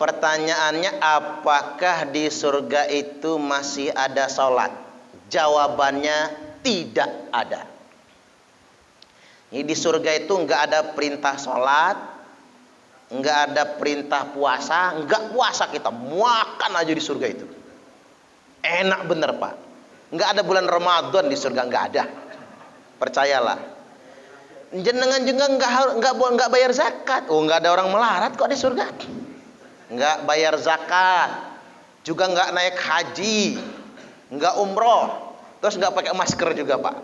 Pertanyaannya, apakah di surga itu masih ada sholat? Jawabannya tidak ada. Ini di surga itu nggak ada perintah sholat, nggak ada perintah puasa, nggak puasa kita, makan aja di surga itu. Enak bener Pak. Nggak ada bulan Ramadan di surga, nggak ada. Percayalah. Jenengan juga nggak bayar zakat. Oh, nggak ada orang melarat kok di surga. Nggak bayar zakat, juga nggak naik haji, nggak umroh, terus nggak pakai masker juga Pak.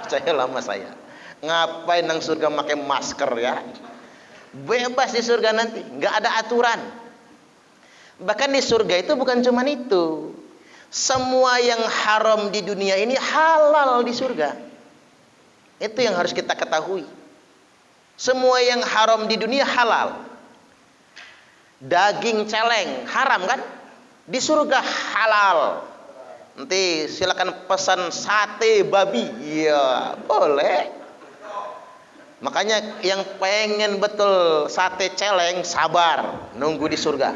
Percayalah sama saya. Ngapain nang surga pakai masker ya? Bebas di surga nanti, nggak ada aturan. Bahkan di surga itu bukan cuma itu. Semua yang haram di dunia ini halal di surga. Itu yang harus kita ketahui. Semua yang haram di dunia halal. Daging celeng haram kan? Di surga halal. Nanti silakan pesan sate babi. Iya, boleh. Makanya yang pengen betul sate celeng, sabar nunggu di surga.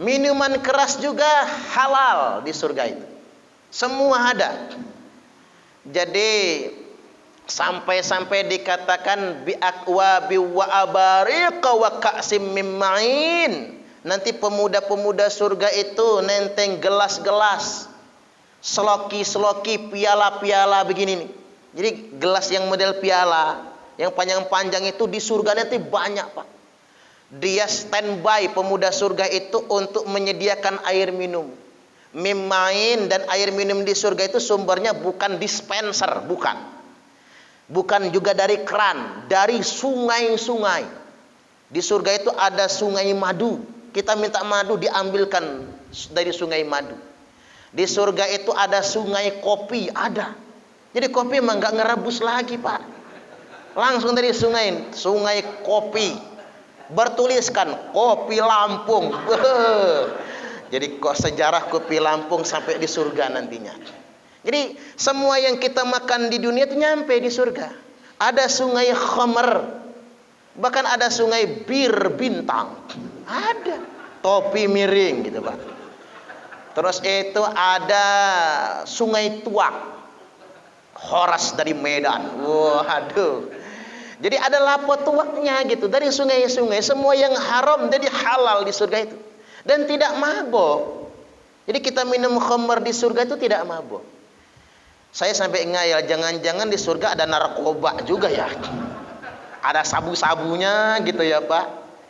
Minuman keras juga halal di surga itu. Semua ada. Jadi sampai-sampai dikatakan bi aqwabi wa abariqa wa ka'sim min ma'in. Nanti pemuda-pemuda surga itu nenteng gelas-gelas, seloki-seloki, piala-piala begini nih. Jadi gelas yang model piala, yang panjang-panjang itu di surga nanti banyak Pak. Dia standby pemuda surga itu untuk menyediakan air minum. Mimmain, dan air minum di surga itu sumbernya bukan dispenser, bukan. Bukan juga dari keran, dari sungai-sungai. Di surga itu ada sungai madu. Kita minta madu diambilkan dari sungai madu. Di surga itu ada sungai kopi, ada. Jadi kopi emang nggak ngerebus lagi Pak. Langsung dari sungai kopi. Bertuliskan kopi Lampung. Jadi kok sejarah kopi Lampung sampai di surga nantinya. Jadi semua yang kita makan di dunia itu nyampe di surga. Ada sungai khamar, bahkan ada sungai bir bintang, ada topi miring gitu Pak. Terus itu ada sungai tuak, Horas dari Medan. Waduh. Jadi ada lapo tuaknya gitu dari sungai-sungai. Semua yang haram jadi halal di surga itu. Dan tidak mabok. Jadi kita minum khamar di surga itu tidak mabok. Saya sampai ngayal, jangan-jangan di surga ada narkoba juga ya. Ada sabu-sabunya gitu ya Pak.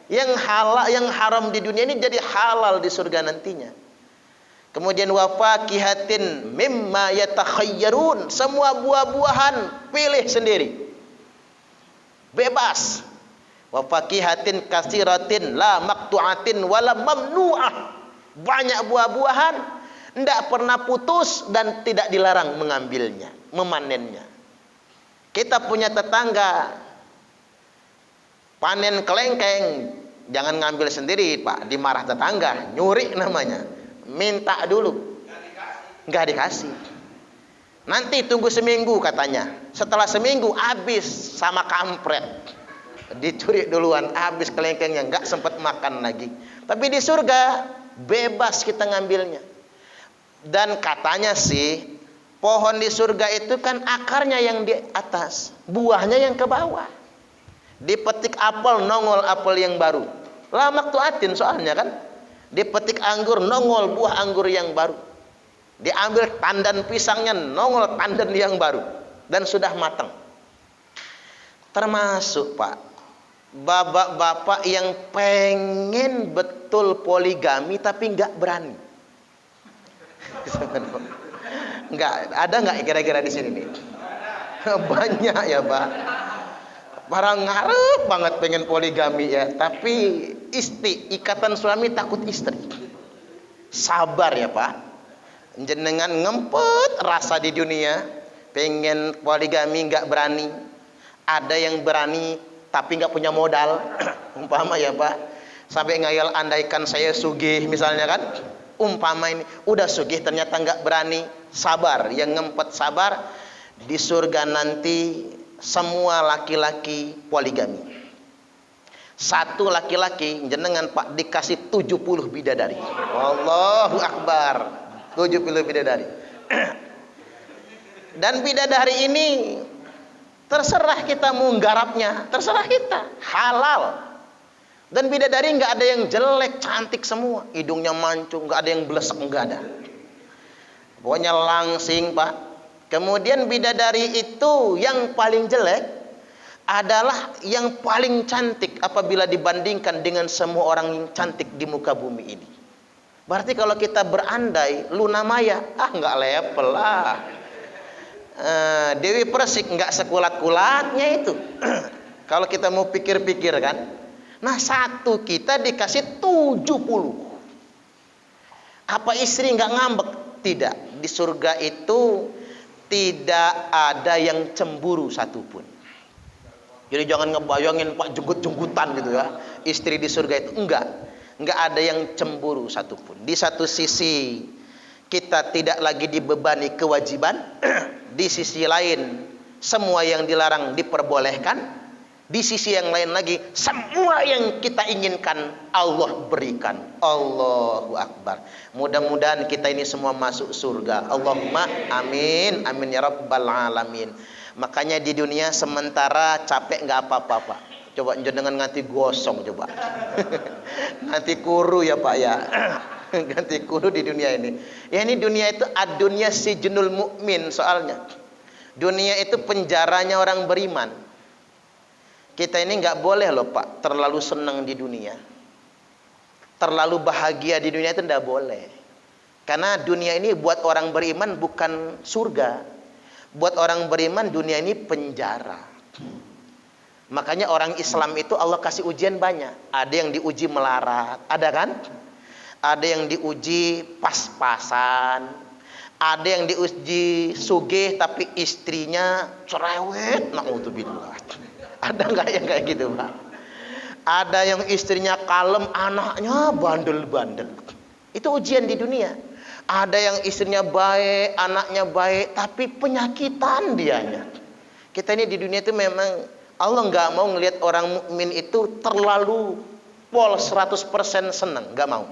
Yang halal, yang haram di dunia ini jadi halal di surga nantinya. Kemudian wafakihatin mimma yatakhayyarun. Semua buah-buahan pilih sendiri. Bebas. Wa fakihatin kasiratin la maqtu'atin wala mamnu'ah. Banyak buah-buahan, tidak pernah putus dan tidak dilarang mengambilnya, memanennya. Kita punya tetangga panen kelengkeng, jangan ngambil sendiri Pak, dimarah tetangga, nyuri namanya. Minta dulu. Enggak dikasih. Nanti tunggu seminggu katanya. Setelah seminggu habis sama kampret. Dicuri duluan, habis kelengkengnya, nggak sempat makan lagi. Tapi di surga bebas kita ngambilnya. Dan katanya sih pohon di surga itu kan akarnya yang di atas, buahnya yang ke bawah. Dipetik apel, nongol apel yang baru. Lama tuatin soalnya kan. Dipetik anggur, nongol buah anggur yang baru. Diambil tandan pisangnya, nongol tandan yang baru dan sudah matang. Termasuk Pak, bapak-bapak yang pengen betul poligami tapi nggak berani. Nggak ada nggak kira-kira di sini nih? Banyak ya Pak. Para ngarep banget pengen poligami ya, tapi ikatan suami takut istri. Sabar ya Pak. Jenengan ngempet rasa di dunia, pengen poligami nggak berani. Ada yang berani tapi nggak punya modal, umpama ya Pak. Sampai ngayal andaikan saya sugih misalnya kan, umpama ini udah sugih ternyata nggak berani. Sabar, yang ngempet sabar. Di surga nanti semua laki-laki poligami. Satu laki-laki jenengan Pak dikasih 70 bidadari. Allahu Akbar. 70 bidadari. Dan bidadari ini terserah kita mau garapnya, terserah kita, halal. Dan bidadari nggak ada yang jelek, cantik semua, hidungnya mancung, nggak ada yang blesek, nggak ada. Pokoknya langsing Pak. Kemudian bidadari itu yang paling jelek adalah yang paling cantik apabila dibandingkan dengan semua orang yang cantik di muka bumi ini. Berarti kalau kita berandai Luna Maya, nggak level lah. Dewi Persik nggak sekulat-kulatnya itu. Kalau kita mau pikir-pikir kan. Nah, satu kita dikasih 70. Apa istri nggak ngambek? Tidak. Di surga itu tidak ada yang cemburu satupun. Jadi jangan ngebayangin Pak jenggut-jenggutan gitu ya. Istri di surga itu enggak ada yang cemburu satupun. Di satu sisi kita tidak lagi dibebani kewajiban, di sisi lain semua yang dilarang diperbolehkan, di sisi yang lain lagi semua yang kita inginkan Allah berikan. Allahu Akbar. Mudah-mudahan kita ini semua masuk surga. Allahumma amin, amin ya rabbal alamin. Makanya di dunia sementara capek nggak apa-apa Pak. Coba jenengan nganti gosong coba. Nanti kuru ya Pak ya. Ganti kuru di dunia ini. Ya ini dunia itu ad-dunya sijnul mukmin soalnya. Dunia itu penjaranya orang beriman. Kita ini nggak boleh loh Pak terlalu senang di dunia. Terlalu bahagia di dunia itu nggak boleh. Karena dunia ini buat orang beriman bukan surga. Buat orang beriman dunia ini penjara. Makanya orang Islam itu Allah kasih ujian banyak. Ada yang diuji melarat, ada kan? Ada yang diuji pas-pasan. Ada yang diuji sugih tapi istrinya cerewet. Na'udzubillah. Ada nggak yang kayak gitu Pak? Ada yang istrinya kalem, anaknya bandel-bandel. Itu ujian di dunia. Ada yang istrinya baik, anaknya baik, tapi penyakitan dianya. Kita ini di dunia itu memang Allah nggak mau ngelihat orang mukmin itu terlalu pol 100% senang, nggak mau.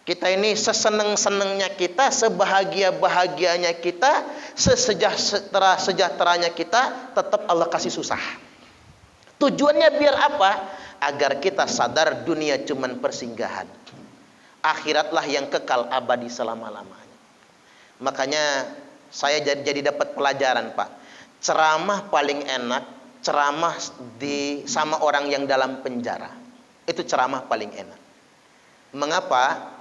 Kita ini seseneng-senengnya kita, sebahagia-bahagianya kita, sesejahtera-sejahteranya kita, tetap Allah kasih susah. Tujuannya biar apa? Agar kita sadar dunia cuman persinggahan. Akhiratlah yang kekal abadi selama-lamanya. Makanya saya jadi dapat pelajaran Pak. Ceramah paling enak, ceramah sama orang yang dalam penjara. Itu ceramah paling enak. Mengapa?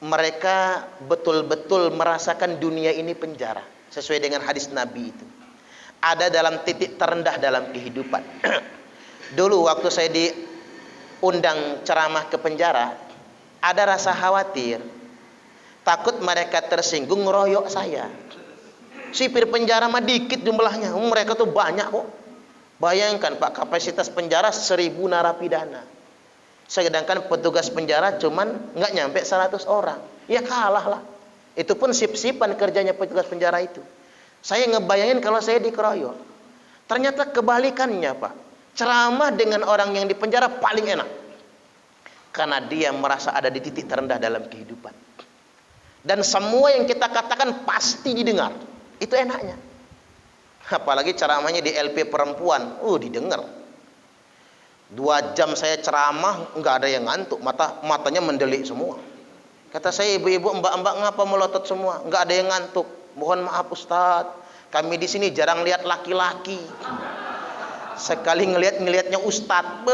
Mereka betul-betul merasakan dunia ini penjara. Sesuai dengan hadis Nabi itu. Ada dalam titik terendah dalam kehidupan. Dulu waktu saya diundang ceramah ke penjara, ada rasa khawatir, takut mereka tersinggung ngeroyok saya. Sipir penjara mah dikit jumlahnya, mereka tuh banyak kok. Bayangkan Pak, kapasitas penjara 1000 narapidana. Sedangkan petugas penjara cuman nggak nyampe 100 orang. Ya kalah lah. Itu pun sip-sipan kerjanya petugas penjara itu. Saya ngebayangin kalau saya dikeroyok. Ternyata kebalikannya Pak. Ceramah dengan orang yang di penjara paling enak. Karena dia merasa ada di titik terendah dalam kehidupan. Dan semua yang kita katakan pasti didengar. Itu enaknya. Apalagi ceramahnya di LP perempuan. Didengar. 2 jam saya ceramah, nggak ada yang ngantuk. Matanya mendelik semua. Kata saya, ibu-ibu, mbak-mbak ngapa melotot semua? Nggak ada yang ngantuk. Mohon maaf Ustadz. Kami di sini jarang lihat laki-laki. Sekali ngelihatnya Ustadz,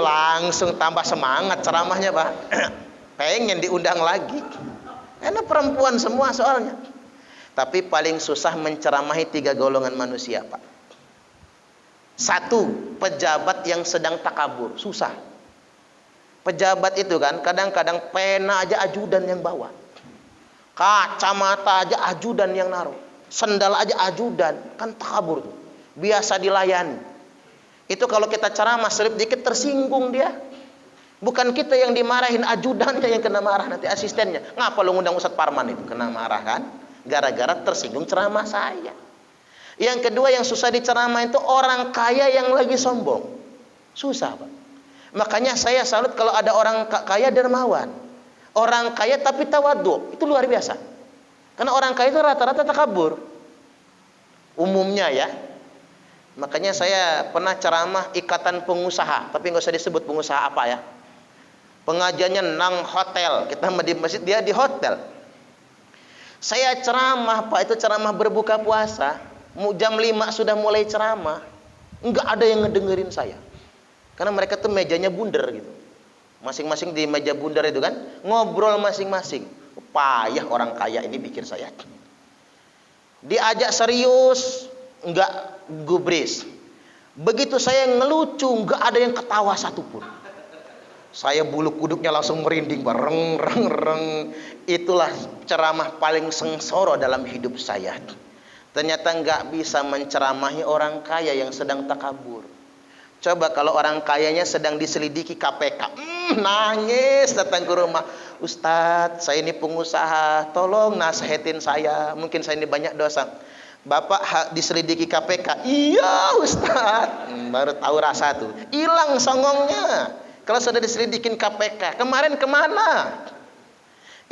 langsung tambah semangat ceramahnya Pak. Pengen diundang lagi. Karena perempuan semua soalnya. Tapi paling susah menceramahi 3 golongan manusia Pak. 1, pejabat yang sedang takabur, susah. Pejabat itu kan kadang-kadang pena aja ajudan yang bawa. Kacamata aja ajudan yang naruh. Sendal aja ajudan, kan takabur tuh. Biasa dilayani. Itu kalau kita ceramah selip dikit tersinggung dia. Bukan kita yang dimarahin, ajudannya yang kena marah, nanti asistennya. Ngapa lu ngundang Ustadz Parman itu? Kena marah kan? Gara-gara tersinggung ceramah saya. Yang kedua yang susah diceramah itu orang kaya yang lagi sombong. Susah Pak. Makanya saya salut kalau ada orang kaya dermawan. Orang kaya tapi tawadhu, itu luar biasa. Karena orang kaya itu rata-rata takabur. Umumnya ya. Makanya saya pernah ceramah ikatan pengusaha, tapi nggak usah disebut pengusaha apa ya. Pengajiannya nang hotel, kita di masjid, dia di hotel. Saya ceramah, Pak, itu ceramah berbuka puasa. Jam 5 sudah mulai ceramah. Nggak ada yang ngedengerin saya. Karena mereka tuh mejanya bundar gitu. Masing-masing di meja bundar itu kan, ngobrol masing-masing. Payah orang kaya ini pikir saya. Diajak serius, nggak gubris. Begitu saya ngelucu, nggak ada yang ketawa satupun. Saya bulu kuduknya langsung merinding, reng reng reng. Itulah ceramah paling sengsara dalam hidup saya. Ternyata nggak bisa menceramahi orang kaya yang sedang takabur. Coba kalau orang kayanya sedang diselidiki KPK, nangis datang ke rumah. Ustadz, saya ini pengusaha, tolong nasihatin saya. Mungkin saya ini banyak dosa. Bapak diselidiki KPK. Iya Ustadz, baru tahu rasa tuh. Hilang songongnya. Kalau sudah diselidikin KPK, kemarin kemana?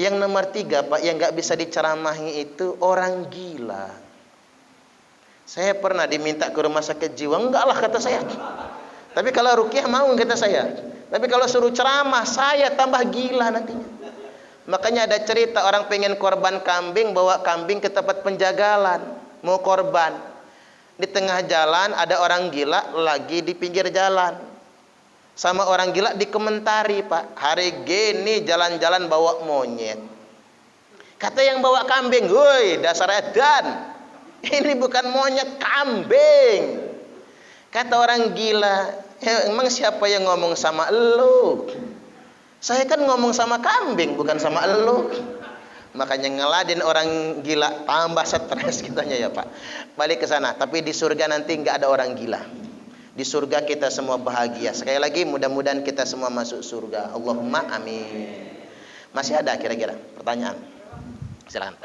Yang nomor 3, Pak, yang nggak bisa diceramahi itu orang gila. Saya pernah diminta ke rumah sakit jiwa, enggak lah kata saya. Tapi kalau ruqyah mau kata saya. Tapi kalau suruh ceramah, saya tambah gila nantinya. Makanya ada cerita orang pengen korban kambing, bawa kambing ke tempat penjagalan, mau korban. Di tengah jalan ada orang gila lagi di pinggir jalan. Sama orang gila dikomentari, Pak, hari gini jalan-jalan bawa monyet. Kata yang bawa kambing, woi dasar edan, ini bukan monyet, kambing. Kata orang gila, emang siapa yang ngomong sama elu? Saya kan ngomong sama kambing, bukan sama elu. Makanya ngeladin orang gila, tambah stres kitanya ya Pak. Balik ke sana, tapi di surga nanti nggak ada orang gila. Di surga kita semua bahagia. Sekali lagi mudah-mudahan kita semua masuk surga. Allahumma amin. Masih ada kira-kira pertanyaan? Silakan.